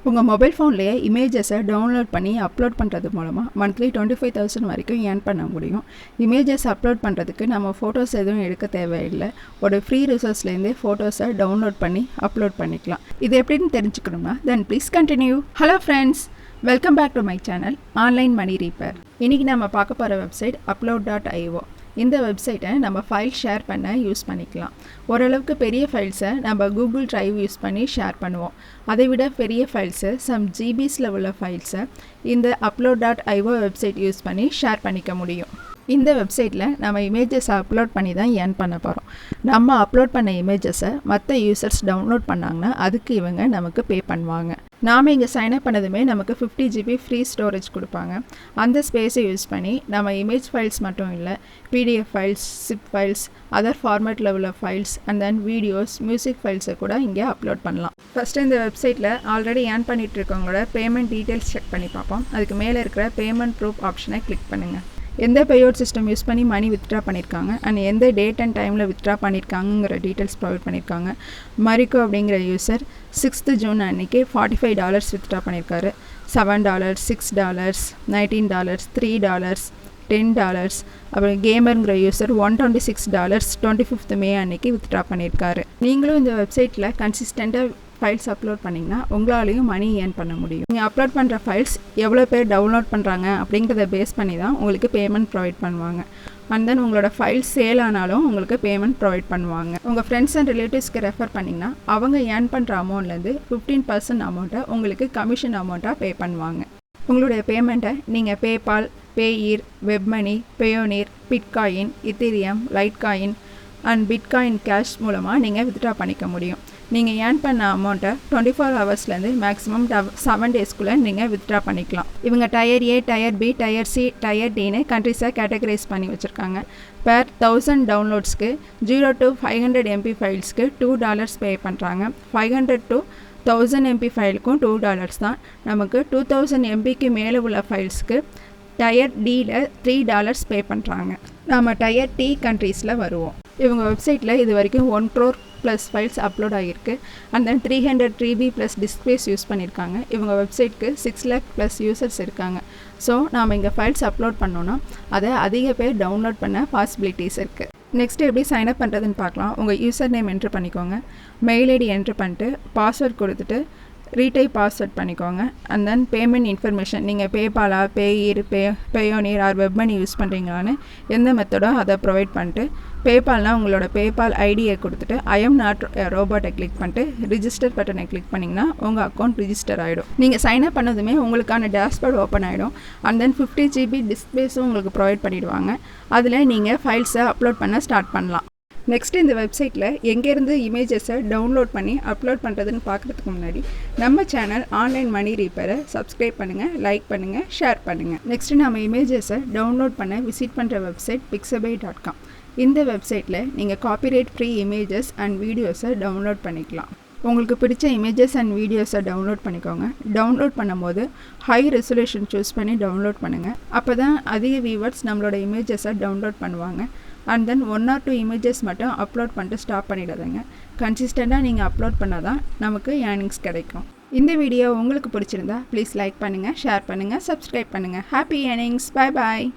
உங்கள் மொபைல் ஃபோன்லேயே இமேஜஸை டவுன்லோட் பண்ணி அப்லோட் பண்ணுறது மூலமாக மந்த்லி 25,000 வரைக்கும் ஏர்ன் பண்ண முடியும். இமேஜஸ் அப்லோட் பண்ணுறதுக்கு நம்ம ஃபோட்டோஸ் எதுவும் எடுக்க தேவையில்லை. ஒரு ஃப்ரீ ரிசோர்ஸ்லேருந்தே ஃபோட்டோஸை டவுன்லோட் பண்ணி அப்லோட் பண்ணிக்கலாம். இது எப்படின்னு தெரிஞ்சுக்கணுமா? Then please continue. Hello friends, welcome back to my channel online money reaper. இன்றைக்கி நம்ம பார்க்க போகிற வெப்சைட் upload.io. இந்த வெப்சைட்டை நம்ம ஃபைல் ஷேர் பண்ண யூஸ் பண்ணிக்கலாம். ஓரளவுக்கு பெரிய ஃபைல்ஸை நம்ம கூகுள் ட்ரைவ் யூஸ் பண்ணி ஷேர் பண்ணுவோம். அதை விட பெரிய ஃபைல்ஸு ஜிபிஸில் உள்ள ஃபைல்ஸை இந்த upload.io வெப்சைட் யூஸ் பண்ணி ஷேர் பண்ணிக்க முடியும். இந்த வெப்சைட்டில் நம்ம இமேஜஸை அப்லோட் பண்ணி தான் ஏர்ன் பண்ண போகிறோம். நம்ம அப்லோட் பண்ண இமேஜஸை மற்ற யூசர்ஸ் டவுன்லோட் பண்ணாங்கன்னா அதுக்கு இவங்க நமக்கு பே பண்ணுவாங்க. நாம் இங்கே சைன்அப் பண்ணதுமே நமக்கு 50 GB ஃப்ரீ ஸ்டோரேஜ் கொடுப்பாங்க. அந்த ஸ்பேஸை யூஸ் பண்ணி நம்ம இமேஜ் ஃபைல்ஸ் மட்டும் இல்லை, PDF files, zip files, other ஃபார்மேட்டில் உள்ள files and then videos, music ஃபைல்ஸை கூட இங்கே அப்லோட் பண்ணலாம். ஃபஸ்ட்டு இந்த வெப்சைட்டில் ஆல்ரெடி ஏர்ன் பண்ணிகிட்டு இருக்கவங்களோட பேமெண்ட் டீட்டெயில்ஸ் செக் பண்ணி பார்ப்போம். அதுக்கு மேலே இருக்கிற பேமெண்ட் ப்ரூஃப் ஆப்ஷனை கிளிக் பண்ணுங்கள். எந்த பேஅவுட் சிஸ்டம் யூஸ் பண்ணி மணி வித்ட்ரா பண்ணியிருக்காங்க அண்ட் எந்த டேட் அண்ட் டைமில் வித்ட்ரா பண்ணியிருக்காங்கிற டீட்டெயில்ஸ் ப்ரொவைட் பண்ணியிருக்காங்க. மரிக்கோ அப்படிங்கிற யூசர் 6th June அன்றைக்கி $45 வித்ட்ரா பண்ணியிருக்காரு. $7, $6, $19, $3, $10. அப்புறம் கேமருங்கிற யூசர் $126 25th May அன்றைக்கி வித்ட்ரா பண்ணியிருக்காரு. நீங்களும் இந்த வெப்சைட்டில் கன்சிஸ்டண்ட்டாக ஃபைல்ஸ் அப்லோட் பண்ணிங்கன்னா உங்களாலையும் மணி ஏர்ன் பண்ண முடியும். நீங்கள் அப்லோட் பண்ணுற ஃபைல்ஸ் எவ்வளோ பேர் டவுன்லோட் பண்ணுறாங்க அப்படிங்கிறத பேஸ் பண்ணி தான் உங்களுக்கு பேமெண்ட் ப்ரொவைட் பண்ணுவாங்க. அண்ட் தென் உங்களோட ஃபைல்ஸ் சேல் ஆனாலும் உங்களுக்கு பேமெண்ட் ப்ரொவைட் பண்ணுவாங்க. உங்கள் ஃப்ரெண்ட்ஸ் அண்ட் ரிலேட்டிவ்ஸ்க்கு ரெஃபர் பண்ணிங்கன்னா அவங்க ஏர்ன் பண்ணுற அமௌண்ட்லேருந்து 15% அமௌண்ட்டை உங்களுக்கு கமிஷன் அமௌண்ட்டாக பே பண்ணுவாங்க. உங்களுடைய பேமெண்ட்டை நீங்கள் PayPal, Payeer, WebMoney, Payoneer, bitcoin, ethereum, litecoin and bitcoin cash மூலமாக நீங்கள் வித்ட்ரா பண்ணிக்க முடியும். நீங்கள் ஏர்ன் பண்ண அமௌண்ட்டை 24 ஹவர்ஸ்லேருந்து மேக்ஸிமம் 7 டேஸ்க்குள்ளே நீங்கள் வித்ட்ரா பண்ணிக்கலாம். இவங்க tier A, tier B, tier C, tier Dன்னு கண்ட்ரிஸை கேட்டகரைஸ் பண்ணி வச்சுருக்காங்க. per 1000 டவுன்லோட்ஸ்க்கு 0 to 500 MB ஃபைல்ஸ்க்கு $2 பே பண்ணுறாங்க. 500 to 1000 MB ஃபைலுக்கும் $2 தான். நமக்கு 2000 MBக்கு மேலே உள்ள ஃபைல்ஸ்க்கு டயர் Dயில் $3 பே பண்ணுறாங்க. நம்ம டயர் T கண்ட்ரீஸில் வருவோம். இவங்க வெப்சைட்டில் இது வரைக்கும் 1 crore + ஃபைல்ஸ் அப்லோட் ஆகிருக்கு. And then 300 GB + displays use பண்ணியிருக்காங்க. இவங்க வெப்சைட்க்கு 6 lakh + யூசர்ஸ் இருக்காங்க. ஸோ நாம் இங்கே ஃபைல்ஸ் அப்லோட் பண்ணோன்னா அதை அதிக பேர் டவுன்லோட் பண்ண பாசிபிலிட்டிஸ் இருக்குது. நெக்ஸ்ட்டு எப்படி சைன்அப் பண்ணுறதுன்னு பார்க்கலாம். உங்கள் யூசர் நேம் என்ட்ரு பண்ணிக்கோங்க. மெயில் ஐடி என்ட்ரு பண்ணிட்டு பாஸ்வேர்ட் கொடுத்துட்டு ரீடைப் பாஸ்வேர்ட் பண்ணிக்கோங்க. அண்ட் தென் பேமெண்ட் இன்ஃபர்மேஷன், நீங்கள் பேபாலா, பேயர், பேயோனீர் ஆர் வெப்மனி யூஸ் பண்ணுறீங்களான்னு எந்த மெத்தடோ அதை ப்ரொவைட் பண்ணிட்டு பேபால்னால் உங்களோட பேபால் ஐடியை கொடுத்துட்டு ஐ எம் நாட் ரோபோட்டை கிளிக் பண்ணிட்டு ரிஜிஸ்டர் பட்டனை கிளிக் பண்ணிங்கன்னா உங்கள் அக்கௌண்ட் ரிஜிஸ்டர் ஆகிடும். நீங்கள் சைன்அப் பண்ணதுமே உங்களுக்கான டேஷ்போர்ட் ஓப்பன் ஆகிடும். அண்ட் தென் 50 GB டிஸ்பிளேஸும் உங்களுக்கு ப்ரொவைட் பண்ணிவிடுவாங்க. அதில் நீங்கள் ஃபைல்ஸை அப்லோட் பண்ண ஸ்டார்ட் பண்ணலாம். நெக்ஸ்ட்டு இந்த வெப்சைட்டில் எங்கேருந்து இமேஜஸை டவுன்லோட் பண்ணி அப்லோட் பண்ணுறதுன்னு பார்க்குறதுக்கு முன்னாடி நம்ம சேனல் ஆன்லைன் மணி ரீப்பரை சப்ஸ்கிரைப் பண்ணுங்கள், லைக் பண்ணுங்கள், ஷேர் பண்ணுங்கள். நெக்ஸ்ட்டு நம்ம இமேஜஸை டவுன்லோட் பண்ண விசிட் பண்ணுற வெப்சைட் pixabay.com. இந்த வெப்சைட்டில் நீங்கள் காப்பிரைட் ஃப்ரீ இமேஜஸ் அண்ட் வீடியோஸை டவுன்லோட் பண்ணிக்கலாம். உங்களுக்கு பிடிச்ச இமேஜஸ் அண்ட் வீடியோஸை டவுன்லோட் பண்ணிக்கோங்க. டவுன்லோட் பண்ணும்போது ஹை ரெசல்யூஷன் சூஸ் பண்ணி டவுன்லோட் பண்ணுங்கள். அப்போ தான் அதிக வியூவர்ஸ் நம்மளோட இமேஜஸை டவுன்லோட் பண்ணுவாங்க. அண்ட் தென் 1 or 2 இமேஜஸ் மட்டும் அப்லோட் பண்ணிட்டு ஸ்டாப் பண்ணிடாதீங்க. கன்சிஸ்டண்ட்டாக நீங்கள் அப்லோட் பண்ணால் தான் நமக்கு ஏர்னிங்ஸ் கிடைக்கும். இந்த வீடியோ உங்களுக்கு பிடிச்சிருந்தா ப்ளீஸ் லைக் பண்ணுங்கள், ஷேர் பண்ணுங்கள், சப்ஸ்கிரைப் பண்ணுங்கள். Happy earnings. Bye bye.